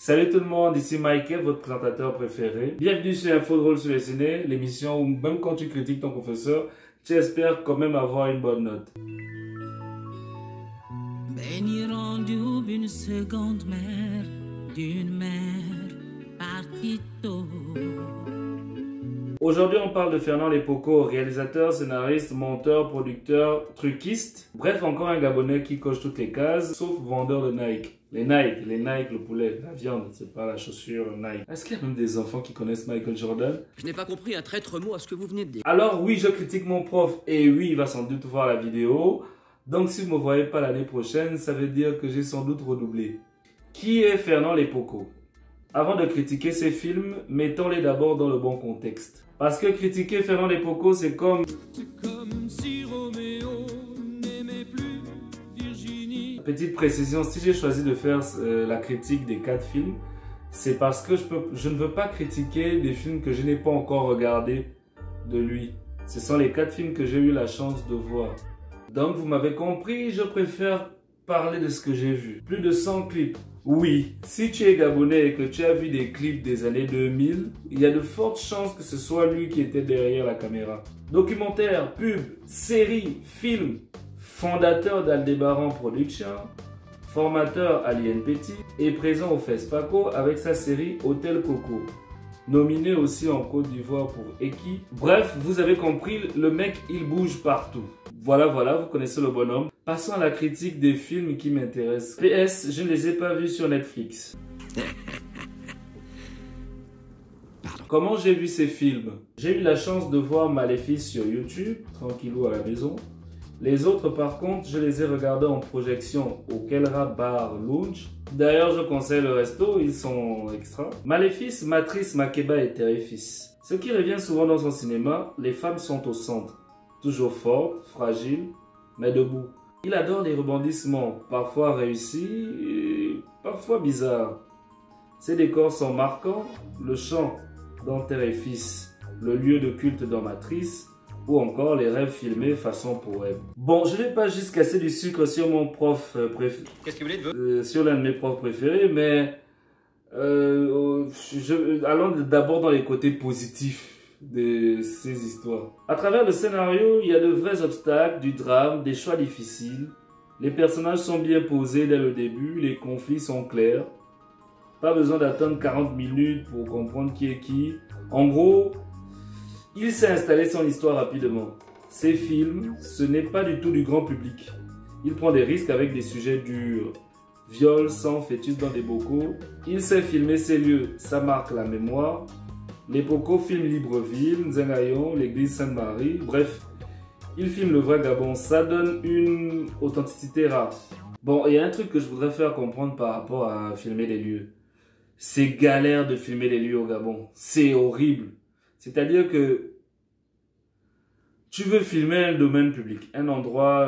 Salut tout le monde, ici Michael, votre présentateur préféré. Bienvenue sur Info Drôle sur les ciné, l'émission où même quand tu critiques ton professeur, tu espères quand même avoir une bonne note. Béni rendu une seconde mère d'une mère partie tôt. Aujourd'hui, on parle de Fernand Lépoco, réalisateur, scénariste, monteur, producteur, truquiste. Bref, encore un Gabonais qui coche toutes les cases, sauf vendeur de Nike. Les Nike, le poulet, la viande, c'est pas la chaussure Nike. Est-ce qu'il y a même des enfants qui connaissent Michael Jordan? Je n'ai pas compris un traître mot à ce que vous venez de dire. Alors oui, je critique mon prof, et oui, il va sans doute voir la vidéo. Donc si vous ne me voyez pas l'année prochaine, ça veut dire que j'ai sans doute redoublé. Qui est Fernand Lépoco? Avant de critiquer ses films, mettons-les d'abord dans le bon contexte. Parce que critiquer Fernand Lépoco, c'est comme Si Roméo n'aimait plus Virginie. Petite précision, si j'ai choisi de faire la critique des 4 films, c'est parce que je ne veux pas critiquer des films que je n'ai pas encore regardés de lui. Ce sont les 4 films que j'ai eu la chance de voir. Donc vous m'avez compris, je préfère parler de ce que j'ai vu. Plus de 100 clips. Oui, si tu es gabonais et que tu as vu des clips des années 2000, il y a de fortes chances que ce soit lui qui était derrière la caméra. Documentaire, pub, série, film, fondateur d'Aldébaran Productions, formateur à l'INPT et présent au FESPACO avec sa série Hôtel Coco. Nominé aussi en Côte d'Ivoire pour Eki. Bref, vous avez compris, le mec il bouge partout. Voilà, vous connaissez le bonhomme. Passons à la critique des films qui m'intéressent. PS, je ne les ai pas vus sur Netflix. Comment j'ai vu ces films? J'ai eu la chance de voir Maléfice sur YouTube, tranquillou à la maison. Les autres par contre, je les ai regardés en projection au Kelra Bar Lounge. D'ailleurs, je conseille le resto, ils sont extra. Maléfice, Matrice, Makeba et Terrifice. Ce qui revient souvent dans son cinéma, les femmes sont au centre. Toujours fortes, fragiles, mais debout. Il adore les rebondissements, parfois réussis et parfois bizarres. Ses décors sont marquants, le chant dans Terrifice, le lieu de culte dans Matrice, ou encore les rêves filmés façon poème. Bon, je vais pas juste casser du sucre sur mon prof préféré. Qu'est-ce que vous voulez de vous? Sur l'un de mes profs préférés, mais allons d'abord dans les côtés positifs de ces histoires. À travers le scénario, il y a de vrais obstacles, du drame, des choix difficiles. Les personnages sont bien posés dès le début, les conflits sont clairs. Pas besoin d'attendre 40 minutes pour comprendre qui est qui. En gros, il s'est installé son histoire rapidement. Ses films, ce n'est pas du tout du grand public. Il prend des risques avec des sujets durs. Viol, sang, fœtus dans des bocaux. Il sait filmer ses lieux, ça marque la mémoire. Lépoco filme Libreville, Nzengayon, l'église Sainte-Marie. Bref, il filme le vrai Gabon. Ça donne une authenticité rare. Bon, il y a un truc que je voudrais faire comprendre par rapport à filmer les lieux. C'est galère de filmer les lieux au Gabon. C'est horrible. C'est-à-dire que tu veux filmer un domaine public, un endroit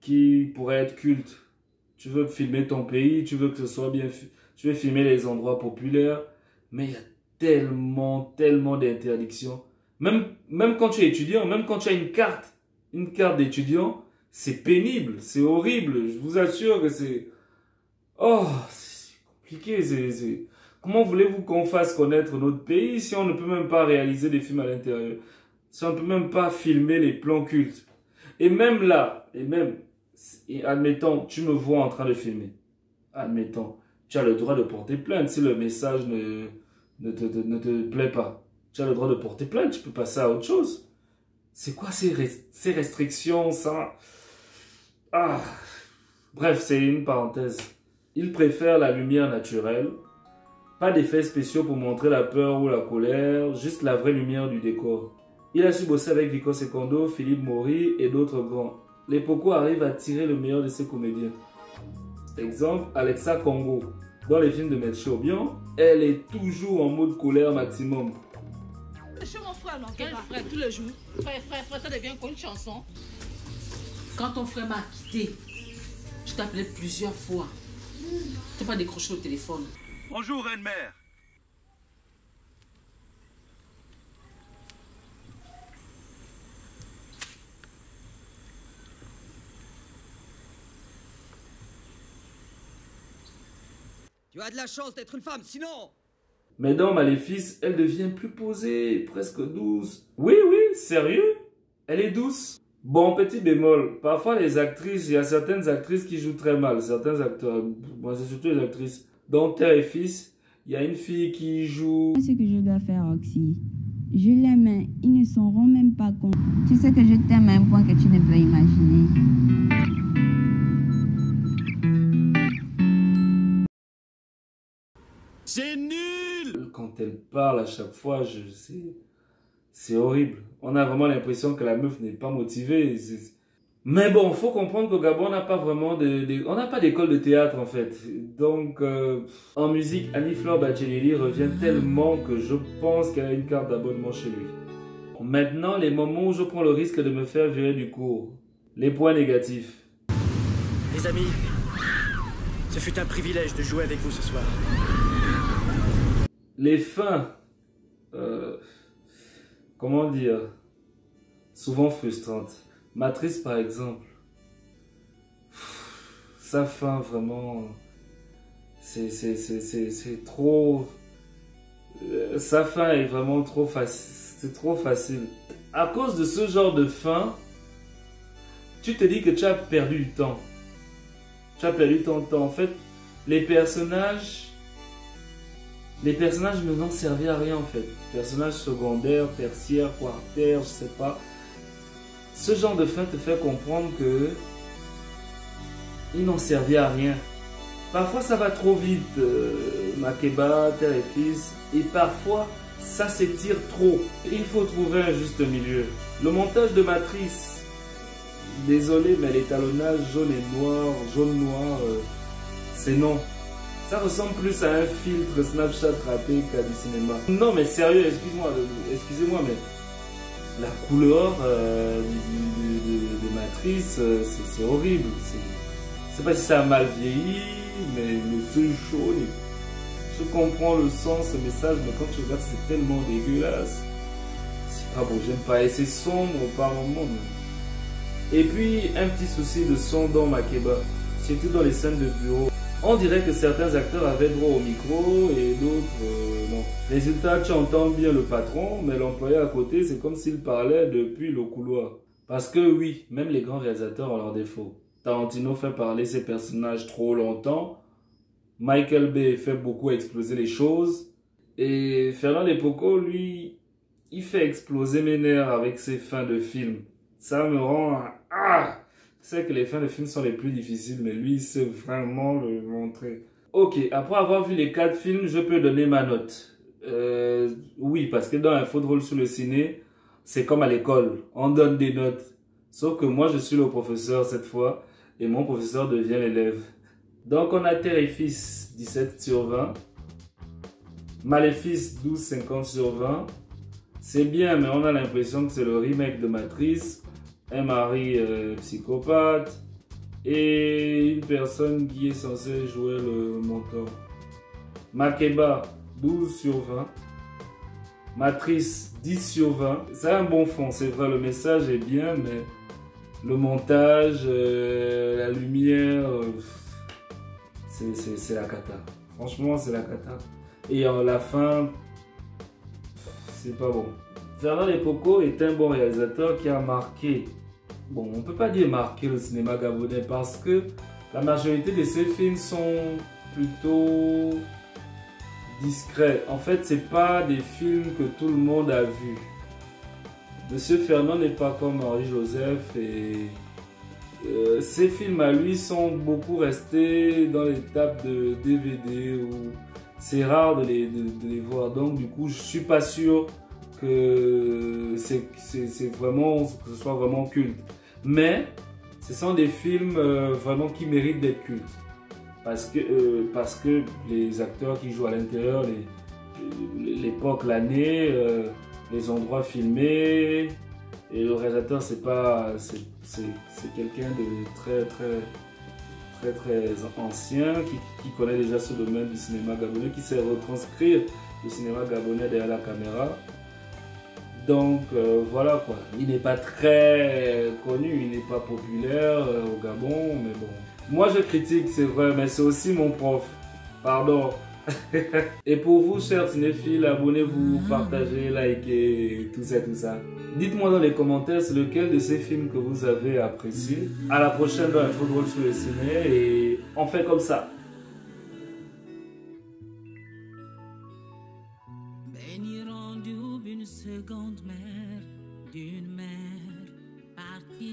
qui pourrait être culte. Tu veux filmer ton pays, tu veux que ce soit bien... Tu veux filmer les endroits populaires, mais il y a tellement d'interdictions. Même quand tu es étudiant, même quand tu as une carte d'étudiant, c'est pénible, c'est horrible. Je vous assure que c'est... Oh, c'est compliqué. Comment voulez-vous qu'on fasse connaître notre pays si on ne peut même pas réaliser des films à l'intérieur? Si on ne peut même pas filmer les plans cultes? Et même là, admettons, tu me vois en train de filmer. Admettons, tu as le droit de porter plainte si le message ne te plaît pas. Tu as le droit de porter plainte, tu peux passer à autre chose. C'est quoi ces restrictions, ça? Ah. Bref, c'est une parenthèse. Il préfère la lumière naturelle. Pas d'effets spéciaux pour montrer la peur ou la colère, juste la vraie lumière du décor. Il a su bosser avec Vico Secondo, Philippe Maury et d'autres grands. Lépoco arrive à tirer le meilleur de ses comédiens. Exemple, Alexa Congo. Dans les films de Maître Obian, elle est toujours en mode colère maximum. Chez mon frère, non? Quel frère, tous les jours? Frère, ça devient quoi une chanson? Quand ton frère m'a quitté, je t'appelais plusieurs fois. Tu n'as pas décroché au téléphone. Bonjour, Reine-Mère. Tu as de la chance d'être une femme, sinon... Mais dans Maléfice, elle devient plus posée, presque douce. Oui, oui, sérieux? Elle est douce. Bon, petit bémol, parfois les actrices, il y a certaines actrices qui jouent très mal, certains acteurs, moi c'est surtout les actrices. Dans Terre et Fils, il y a une fille qui joue... Ce que je dois faire, Oxy, je l'aime, hein. Ils ne s'en rendent même pas compte. Tu sais que je t'aime à un point que tu ne peux imaginer. C'est nul! Quand elle parle à chaque fois, c'est horrible. On a vraiment l'impression que la meuf n'est pas motivée. Mais bon, faut comprendre qu'au Gabon, on n'a pas vraiment on n'a pas d'école de théâtre en fait. Donc, en musique, Annie-Fleur Bachelili revient tellement que je pense qu'elle a une carte d'abonnement chez lui. Maintenant, les moments où je prends le risque de me faire virer du cours. Les points négatifs. Les amis, ce fut un privilège de jouer avec vous ce soir. Les fins, comment dire, souvent frustrantes. Matrice par exemple, sa fin vraiment, c'est trop, sa fin est vraiment trop facile, c'est trop facile. À cause de ce genre de fin, tu te dis que tu as perdu du temps. Tu as perdu ton temps. En fait, les personnages ne n'ont servi à rien en fait. Personnages secondaires, tertiaires, quartaires, je sais pas. Ce genre de fin te fait comprendre que ils n'ont servi à rien. Parfois ça va trop vite, Makeba, Terre et Fils, et parfois ça s'étire trop. Il faut trouver un juste milieu. Le montage de Matrice, désolé mais l'étalonnage jaune et noir, jaune-noir, c'est non. Ça ressemble plus à un filtre Snapchat raté qu'à du cinéma. Non mais sérieux, excusez-moi, mais la couleur de Matrice, c'est horrible. Je sais pas si ça a mal vieilli, mais le seul chaud, je comprends le sens, ce message, mais quand tu regardes, c'est tellement dégueulasse. C'est pas beau, j'aime pas. Et c'est sombre par moments. Et puis, un petit souci de son dans Makeba, surtout dans les scènes de bureau. On dirait que certains acteurs avaient droit au micro et d'autres non. Résultat, tu entends bien le patron, mais l'employé à côté, c'est comme s'il parlait depuis le couloir. Parce que oui, même les grands réalisateurs ont leurs défauts. Tarantino fait parler ses personnages trop longtemps. Michael Bay fait beaucoup exploser les choses. Et Fernand Despoco, lui, il fait exploser mes nerfs avec ses fins de film. Ça me rend... Ah! Je sais que les fins de film sont les plus difficiles, mais lui, il sait vraiment le montrer. Ok, après avoir vu les 4 films, je peux donner ma note. Oui, parce que dans Info Drôle sur le ciné, c'est comme à l'école. On donne des notes. Sauf que moi, je suis le professeur cette fois, et mon professeur devient l'élève. Donc, on a Terre et Fils, 17 sur 20. Maléfice, 12,50 sur 20. C'est bien, mais on a l'impression que c'est le remake de Matrice. Un mari psychopathe et une personne qui est censée jouer le mentor. Makeba, 12 sur 20. Matrice, 10 sur 20. C'est un bon fond, c'est vrai, le message est bien, mais le montage, la lumière, c'est la cata. Franchement, c'est la cata. Et la fin, c'est pas bon. Fernand Despoco est un bon réalisateur qui a marqué, bon, on ne peut pas dire marqué le cinéma gabonais parce que la majorité de ses films sont plutôt discrets. En fait, c'est pas des films que tout le monde a vus. Monsieur Fernand n'est pas comme Henri Joseph et ses films à lui sont beaucoup restés dans l'étape de DVD où c'est rare de les voir. Donc du coup, je suis pas sûr que c'est vraiment, que ce soit vraiment culte. Mais ce sont des films vraiment qui méritent d'être cultes. Parce que les acteurs qui jouent à l'intérieur, l'époque, l'année, les endroits filmés, et le réalisateur c'est quelqu'un de très ancien qui connaît déjà ce domaine du cinéma gabonais, qui sait retranscrire le cinéma gabonais derrière la caméra. Donc voilà quoi, il n'est pas très connu, il n'est pas populaire au Gabon, mais bon. Moi je critique, c'est vrai, mais c'est aussi mon prof. Pardon. Et pour vous, chers cinéphiles, abonnez-vous, partagez, likez, tout ça. Dites-moi dans les commentaires c'est lequel de ces films que vous avez apprécié. À la prochaine dans Info Drôle sur le ciné et on fait comme ça. Béni rendu une seconde mère d'une mère.